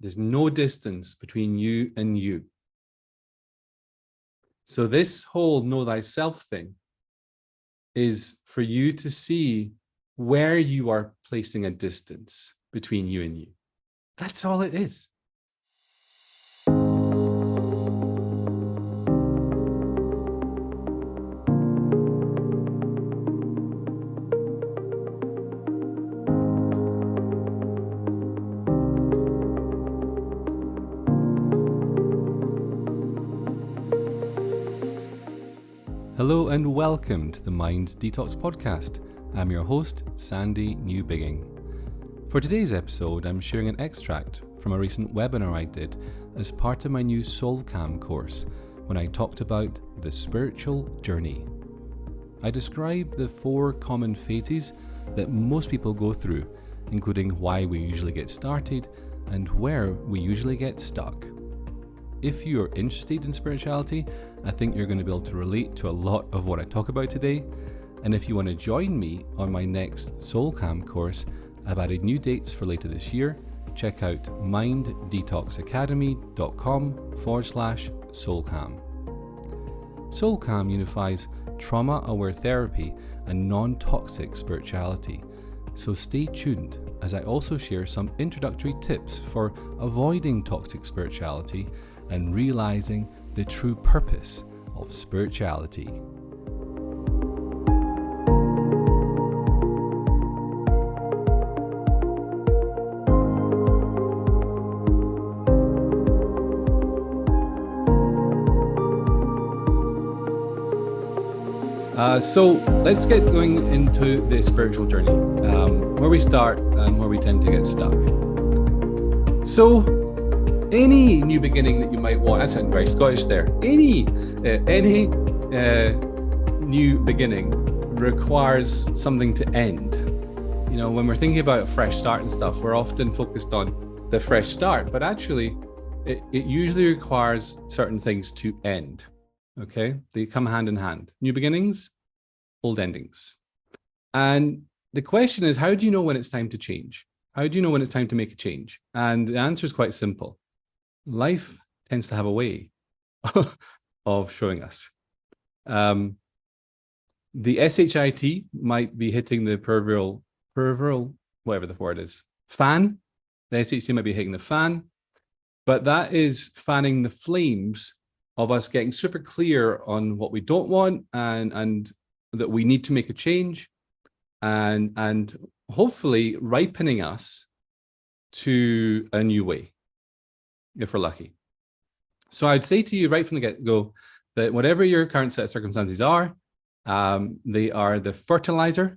There's no distance between you and you. So this whole know thyself thing is for you to see where you are placing a distance between you and you. That's all it is. Hello and welcome to the Mind Detox podcast. I'm your host, Sandy Newbigging. For today's episode, I'm sharing an extract from a recent webinar I did as part of my new SoulCam course when I talked about the spiritual journey. I described the 4 common phases that most people go through, including why we usually get started and where we usually get stuck. If you're interested in spirituality, I think you're going to be able to relate to a lot of what I talk about today. And if you want to join me on my next SoulCam course, I've added new dates for later this year. Check out minddetoxacademy.com/SoulCam. SoulCam unifies trauma-aware therapy and non-toxic spirituality. So stay tuned as I also share some introductory tips for avoiding toxic spirituality and realizing the true purpose of spirituality. So let's get going into the spiritual journey, where we start and where we tend to get stuck. So any new beginning that you might want, that sounded very Scottish there, any new beginning requires something to end. You know, when we're thinking about a fresh start and stuff, we're often focused on the fresh start, but actually it usually requires certain things to end. Okay, they come hand in hand. New beginnings, old endings. And the question is, how do you know when it's time to change? How do you know when it's time to make a change? And the answer is quite simple. Life tends to have a way of showing us. The SHIT might be hitting the peripheral, whatever the word is, fan. The SHT might be hitting the fan, but that is fanning the flames of us getting super clear on what we don't want and that we need to make a change and hopefully ripening us to a new way, if we're lucky. So I'd say to you right from the get-go that whatever your current set of circumstances are, they are the fertilizer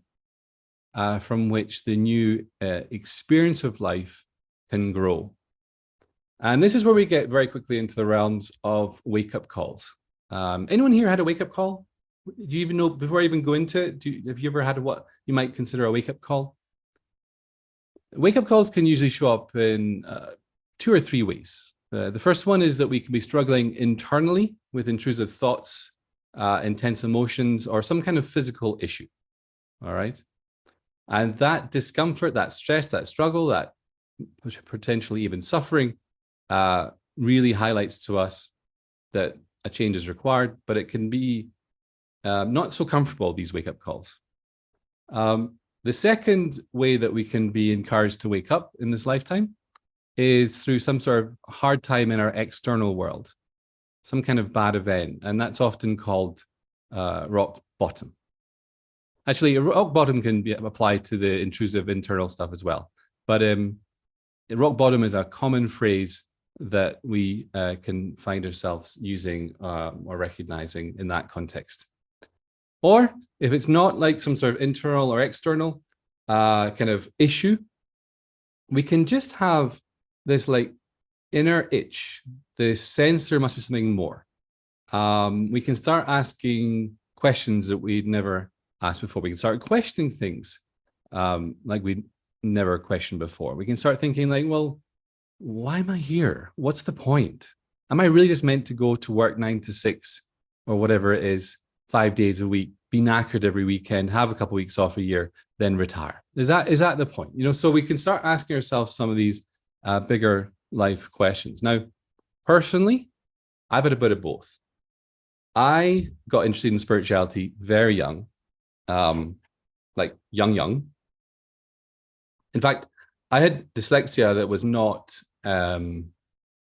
from which the new experience of life can grow. And this is where we get very quickly into the realms of wake-up calls. Anyone here had a wake-up call? Do you even know, before I even go into it, have you ever had what you might consider a wake-up call? Wake-up calls can usually show up in 2 or 3 ways. The first one is that we can be struggling internally with intrusive thoughts, intense emotions, or some kind of physical issue. All right. And that discomfort, that stress, that struggle, that potentially even suffering really highlights to us that a change is required, but it can be not so comfortable, these wake-up calls. The second way that we can be encouraged to wake up in this lifetime is through some sort of hard time in our external world, some kind of bad event, and that's often called rock bottom. Actually, rock bottom can be applied to the intrusive internal stuff as well, but rock bottom is a common phrase that we can find ourselves using or recognizing in that context. Or if it's not like some sort of internal or external kind of issue, we can just have this like inner itch, this sense there must be something more. We can start asking questions that we'd never asked before. We can start questioning things like we'd never questioned before. We can start thinking like, well, why am I here? What's the point? Am I really just meant to go to work 9 to 6 or whatever it is, 5 days a week, be knackered every weekend, have a couple of weeks off a year, then retire? Is that the point? You know, so we can start asking ourselves some of these bigger life questions. Now, personally, I've had a bit of both. I got interested in spirituality very young, like young. In fact, I had dyslexia that was not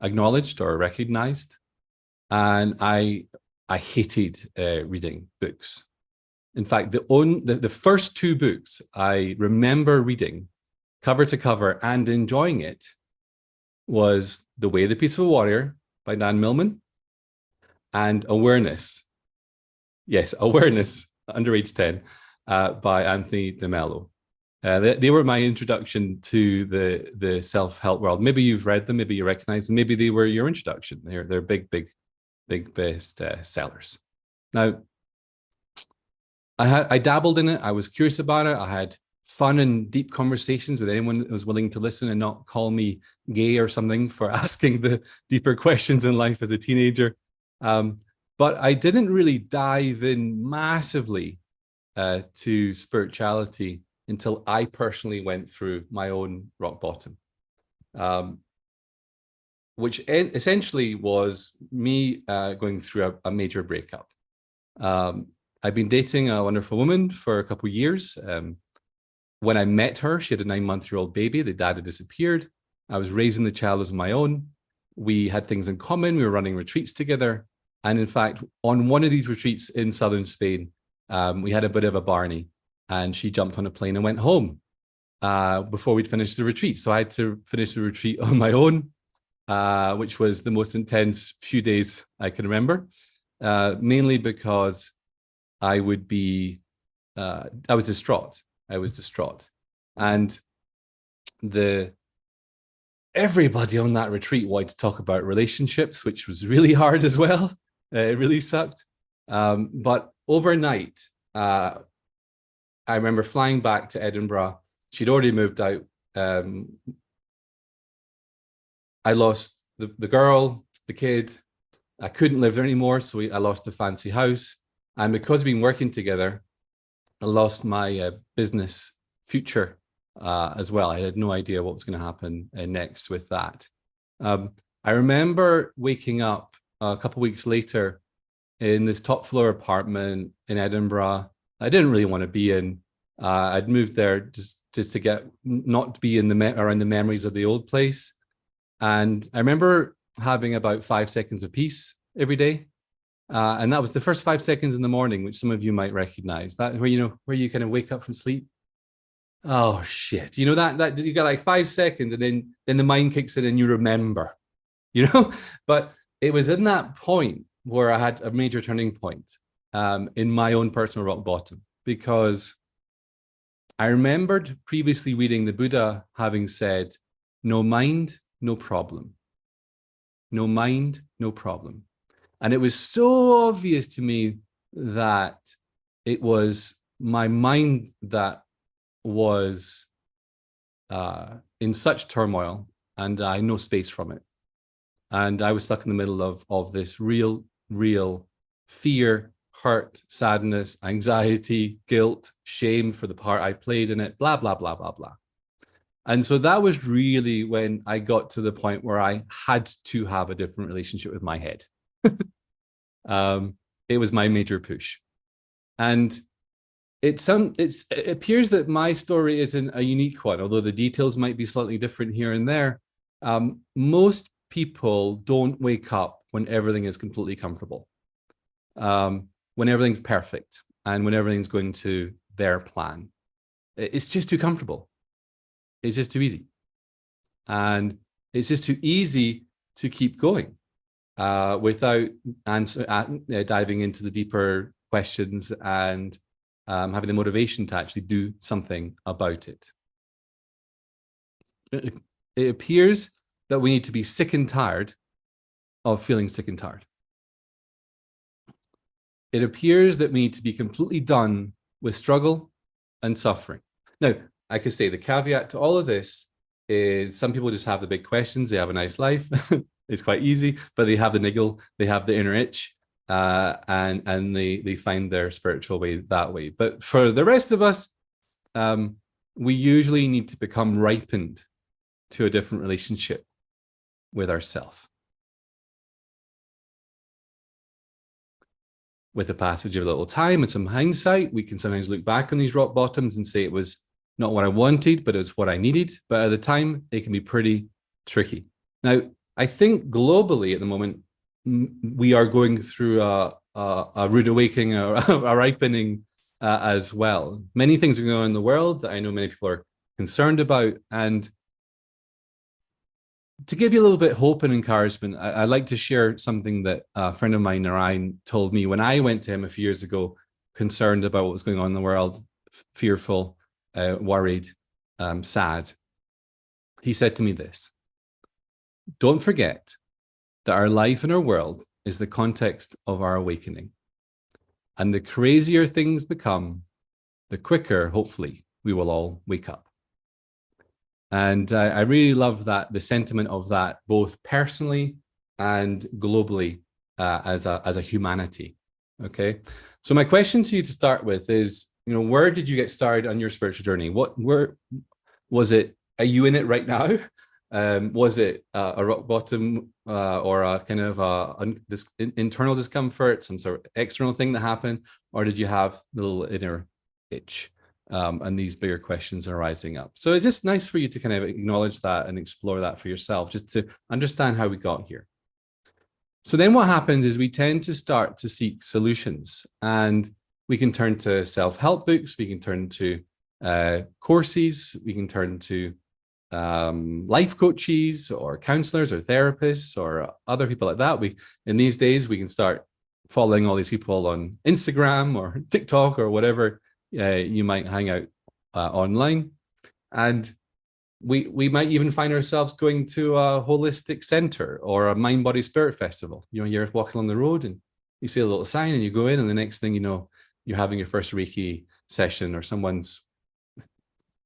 acknowledged or recognized, and I hated reading books. In fact, the first two books I remember reading cover to cover and enjoying it was The Way of the Peaceful Warrior by Dan Millman and Awareness. Yes, Awareness, under age 10, by Anthony DeMello. They were my introduction to the self-help world. Maybe you've read them, maybe you recognize them, maybe they were your introduction. They're big best sellers. Now, I dabbled in it. I was curious about it. I had fun and deep conversations with anyone that was willing to listen and not call me gay or something for asking the deeper questions in life as a teenager. But I didn't really dive in massively to spirituality until I personally went through my own rock bottom, which essentially was me going through a major breakup. I've been dating a wonderful woman for a couple of years. When I met her, she had a 9-month-old baby. The dad had disappeared. I was raising the child as my own. We had things in common. We were running retreats together. And in fact, on one of these retreats in southern Spain, we had a bit of a Barney, and she jumped on a plane and went home before we'd finished the retreat. So I had to finish the retreat on my own, which was the most intense few days I can remember, mainly because I was distraught. I was distraught. And everybody on that retreat wanted to talk about relationships, which was really hard as well. It really sucked. But overnight, I remember flying back to Edinburgh. She'd already moved out. I lost the girl, the kid. I couldn't live there anymore, so I lost the fancy house. And because we've been working together, I lost my business future as well. I had no idea what was going to happen next with that. I remember waking up a couple of weeks later in this top floor apartment in Edinburgh. I didn't really want to be in. I'd moved there just to not be around the memories of the old place. And I remember having about 5 seconds of peace every day. And that was the first 5 seconds in the morning, which some of you might recognize, that where you kind of wake up from sleep. Oh shit. That you got like 5 seconds and then the mind kicks in and you remember, but it was in that point where I had a major turning point in my own personal rock bottom, because I remembered previously reading the Buddha having said, no mind, no problem. No mind, no problem. And it was so obvious to me that it was my mind that was in such turmoil, and I had no space from it. And I was stuck in the middle of this real fear, hurt, sadness, anxiety, guilt, shame for the part I played in it, blah, blah, blah, blah, blah. And so that was really when I got to the point where I had to have a different relationship with my head. It was my major push. And it appears that my story isn't a unique one, although the details might be slightly different here and there. Most people don't wake up when everything is completely comfortable, when everything's perfect, and when everything's going to their plan. It's just too comfortable. It's just too easy. And it's just too easy to keep going without diving into the deeper questions and having the motivation to actually do something about it. It appears that we need to be sick and tired of feeling sick and tired. It appears that we need to be completely done with struggle and suffering. Now, I could say the caveat to all of this is some people just have the big questions. They have a nice life. It's quite easy, but they have the niggle, they have the inner itch, and they find their spiritual way that way. But for the rest of us, we usually need to become ripened to a different relationship with ourselves. With the passage of a little time and some hindsight, we can sometimes look back on these rock bottoms and say it was not what I wanted, but it's what I needed. But at the time, it can be pretty tricky. Now, I think globally at the moment, we are going through a rude awakening, a ripening as well. Many things are going on in the world that I know many people are concerned about. And to give you a little bit of hope and encouragement, I'd like to share something that a friend of mine, Narayan, told me when I went to him a few years ago, concerned about what was going on in the world, fearful, worried, sad. He said to me this: don't forget that our life and our world is the context of our awakening. And the crazier things become, the quicker, hopefully, we will all wake up. And I really love that, the sentiment of that, both personally and globally as a humanity. Okay. So my question to you to start with is, where did you get started on your spiritual journey? Where was it? Are you in it right now? Was it a rock bottom or a kind of internal discomfort, some sort of external thing that happened? Or did you have a little inner itch? And these bigger questions are rising up. So it's just nice for you to kind of acknowledge that and explore that for yourself, just to understand how we got here. So then what happens is we tend to start to seek solutions, and we can turn to self-help books, we can turn to courses, we can turn to life coaches or counselors or therapists or other people like that. In these days, we can start following all these people on Instagram or TikTok or whatever you might hang out online. And we might even find ourselves going to a holistic center or a mind, body, spirit festival. You're walking on the road and you see a little sign and you go in, and the next thing you know, you're having your first Reiki session, or someone's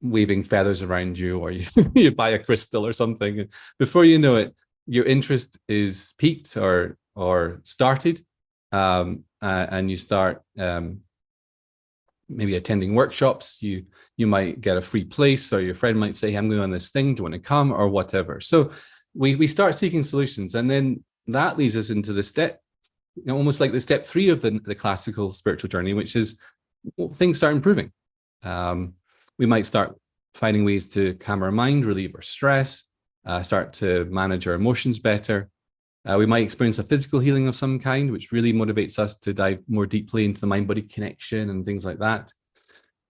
waving feathers around you, or you buy a crystal or something. Before you know it, your interest is piqued or started, and you start maybe attending workshops. You might get a free place, or your friend might say, I'm going on this thing, do you want to come, or whatever. So we start seeking solutions, and then that leads us into the step, almost like the step 3 of the classical spiritual journey, which is things start improving. We might start finding ways to calm our mind, relieve our stress, start to manage our emotions better. We might experience a physical healing of some kind, which really motivates us to dive more deeply into the mind-body connection and things like that.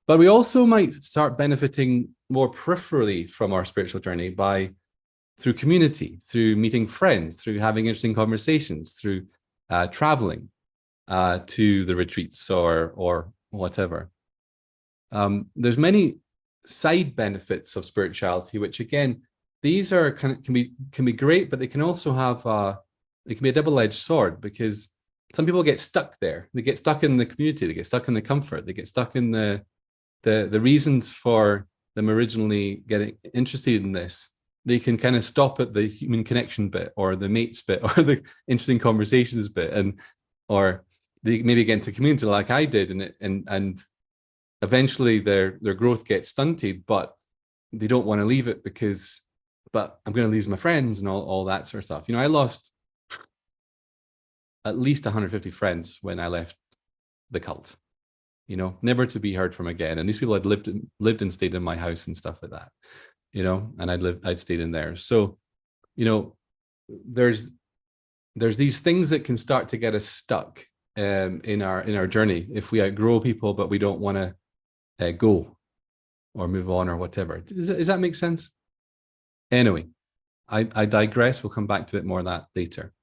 But we also might start benefiting more peripherally from our spiritual journey through community, through meeting friends, through having interesting conversations, through traveling to the retreats or whatever. There's many side benefits of spirituality, which again, these are can be great, but they can also have it can be a double-edged sword, because some people get stuck there. They get stuck in the community, they get stuck in the comfort, they get stuck in the reasons for them originally getting interested in this. They can kind of stop at the human connection bit, or the mates bit, or the interesting conversations bit, or they maybe get into community like I did, and eventually their growth gets stunted, but they don't want to leave it but I'm going to lose my friends and all that sort of stuff. I lost at least 150 friends when I left the cult, never to be heard from again. And these people had lived and stayed in my house and stuff like that, and I'd stayed in theirs. So, there's these things that can start to get us stuck in our journey if we outgrow people, but we don't want to go or move on or whatever. Does that make sense? Anyway, I digress. We'll come back to it more of that later.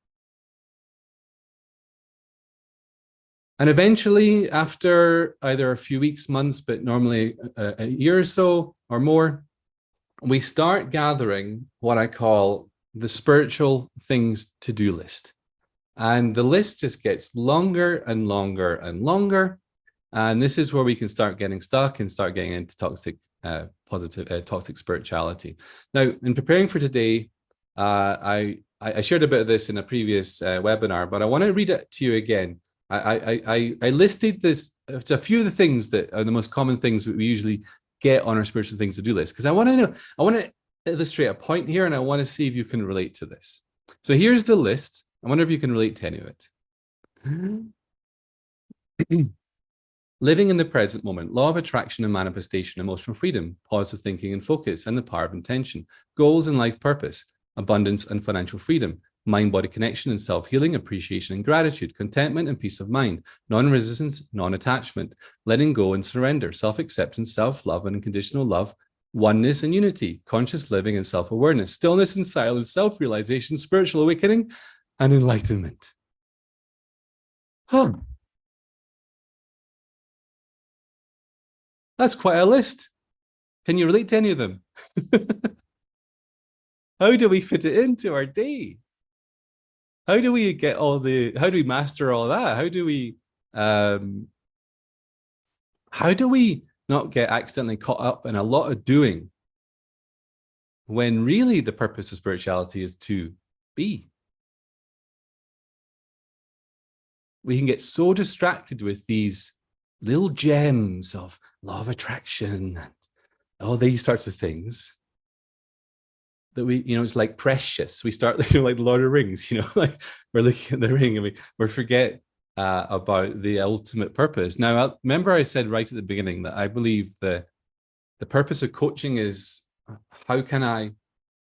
And eventually, after either a few weeks, months, but normally a year or so or more, we start gathering what I call the spiritual things to-do list. And the list just gets longer and longer and longer. And this is where we can start getting stuck and start getting into toxic spirituality. Now, in preparing for today, I shared a bit of this in a previous webinar, but I want to read it to you again. I listed this, it's a few of the things that are the most common things that we usually get on our spiritual things to do list, because I want to illustrate a point here, and I want to see if you can relate to this. So here's the list. I wonder if you can relate to any of it. Living in the present moment, law of attraction and manifestation, emotional freedom, positive thinking and focus, and the power of intention, goals and life purpose, abundance and financial freedom, mind-body connection and self-healing, appreciation and gratitude, contentment and peace of mind, non-resistance, non-attachment, letting go and surrender, self-acceptance, self-love and unconditional love, oneness and unity, conscious living and self-awareness, stillness and silence, self-realization, spiritual awakening, and enlightenment. Huh. That's quite a list. Can you relate to any of them? How do we fit it into our day? How do we how do we master all that? How do we not get accidentally caught up in a lot of doing when really the purpose of spirituality is to be? We can get so distracted with these little gems of law of attraction and all these sorts of things that we, it's like precious. We start like Lord of the Rings, like we're looking at the ring and we forget about the ultimate purpose. Now, remember I said right at the beginning that I believe the purpose of coaching is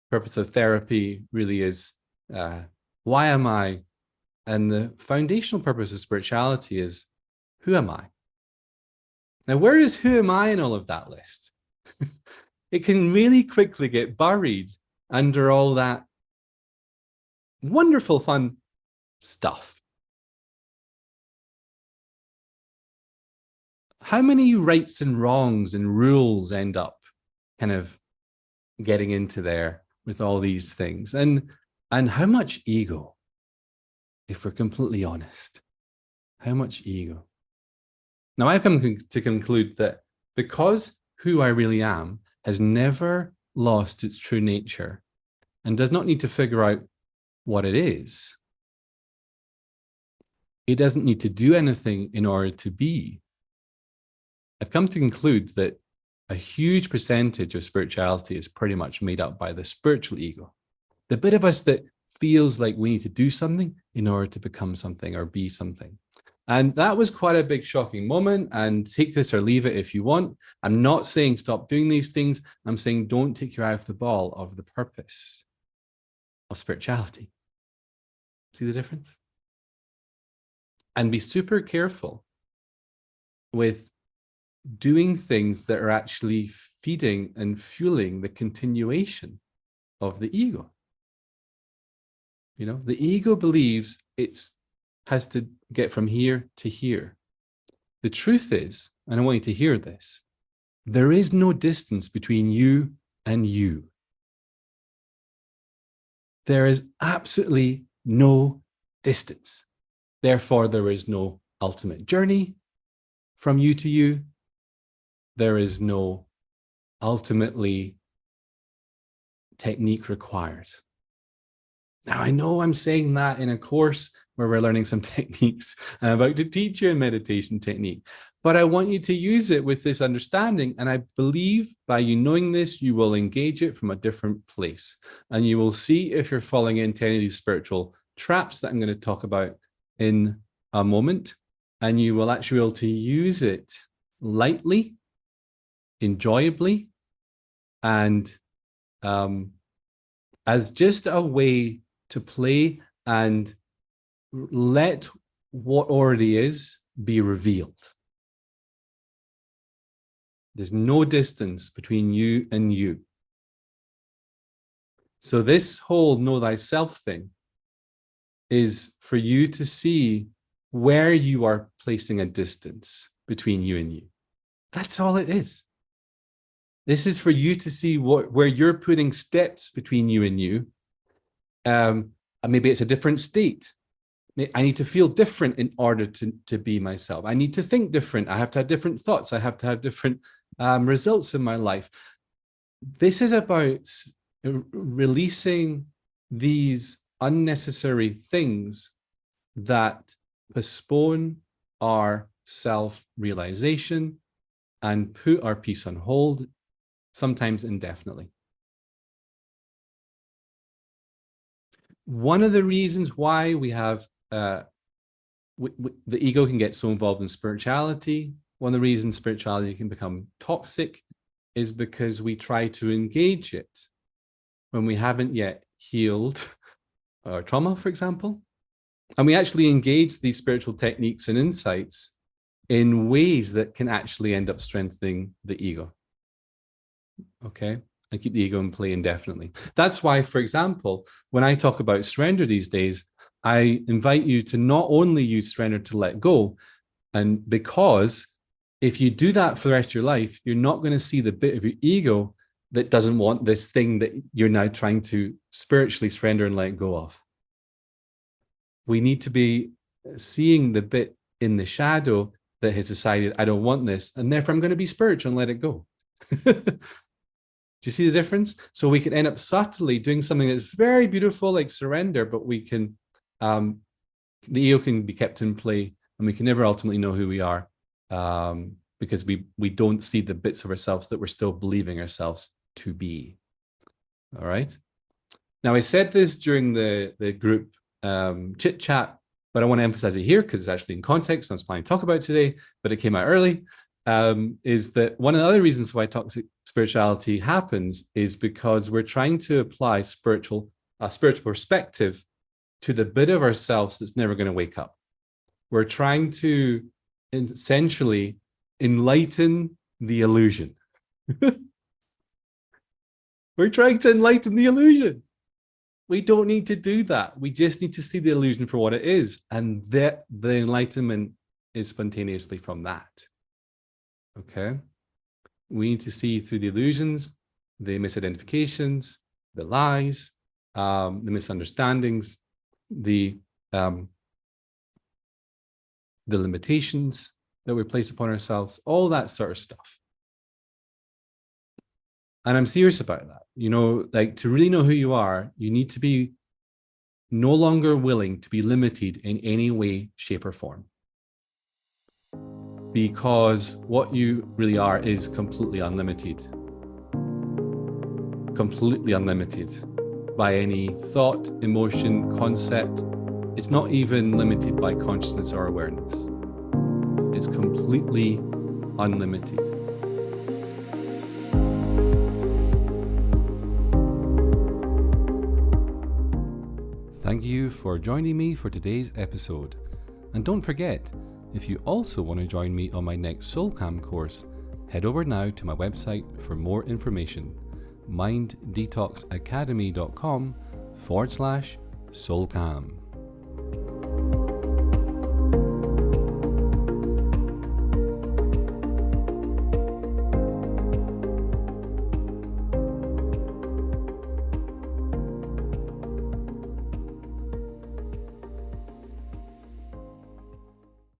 purpose of therapy really is why am I? And the foundational purpose of spirituality is who am I? Now, where is who am I in all of that list? It can really quickly get buried under all that wonderful, fun stuff. How many rights and wrongs and rules end up kind of getting into there with all these things? And how much ego, if we're completely honest? How much ego? Now, I've come to conclude that because who I really am has never lost its true nature and does not need to figure out what it is, it doesn't need to do anything in order to be. I've come to conclude that a huge percentage of spirituality is pretty much made up by the spiritual ego, the bit of us that feels like we need to do something in order to become something or be something. And that was quite a big shocking moment, and take this or leave it if you want. I'm not saying stop doing these things. I'm saying don't take your eye off the ball of the purpose of spirituality. See the difference? And be super careful with doing things that are actually feeding and fueling the continuation of the ego. The ego believes it has to get from here to here. The truth is, and I want you to hear this, there is no distance between you and you. There is absolutely no distance. Therefore, there is no ultimate journey from you to you. There is no ultimately technique required. Now, I know I'm saying that in a course where we're learning some techniques. I'm about to teach you a meditation technique, but I want you to use it with this understanding. And I believe by you knowing this, you will engage it from a different place. And you will see if you're falling into any of these spiritual traps that I'm going to talk about in a moment. And you will actually be able to use it lightly, enjoyably, and as just a way to play and let what already is be revealed. There's no distance between you and you. So this whole know thyself thing is for you to see where you are placing a distance between you and you. That's all it is. This is for you to see where you're putting steps between you and you. And maybe it's a different state. I need to feel different in order to be myself. I need to think different. I have to have different thoughts. I have to have different results in my life. This is about releasing these unnecessary things that postpone our self-realization and put our peace on hold, sometimes indefinitely. one of the reasons why we have the ego can get so involved in spirituality, one of the reasons spirituality can become toxic is because we try to engage it when we haven't yet healed our trauma, for example. And we actually engage these spiritual techniques and insights in ways that can actually end up strengthening the ego. Okay? And keep the ego in play indefinitely. That's why, for example, when I talk about surrender these days, I invite you to not only use surrender to let go, and because if you do that for the rest of your life, you're not going to see the bit of your ego that doesn't want this thing that you're now trying to spiritually surrender and let go of. We need to be seeing the bit in the shadow that has decided, I don't want this, and therefore I'm going to be spiritual and let it go. Do you see the difference? So we can end up subtly doing something that's very beautiful, like surrender, but we can, the ego can be kept in play, and we can never ultimately know who we are, because we don't see the bits of ourselves that we're still believing ourselves to be. All right. Now, I said this during the group chit chat, but I want to emphasize it here because it's actually in context. I was planning to talk about it today, but it came out early. Is that one of the other reasons why toxic spirituality happens is because we're trying to apply a spiritual perspective to the bit of ourselves that's never going to wake up. We're trying to essentially enlighten the illusion. We're trying to enlighten the illusion. We don't need to do that. We just need to see the illusion for what it is. And that the enlightenment is spontaneously from that. Okay? We need to see through the illusions, the misidentifications, the lies, the misunderstandings, the limitations that we place upon ourselves, all that sort of stuff. And I'm serious about that. You know, like to really know who you are, you need to be no longer willing to be limited in any way, shape, or form. Because what you really are is completely unlimited. Completely unlimited by any thought, emotion, concept. It's not even limited by consciousness or awareness. It's completely unlimited. Thank you for joining me for today's episode. And don't forget, if you also want to join me on my next SoulCam course, head over now to my website for more information, minddetoxacademy.com/SoulCam.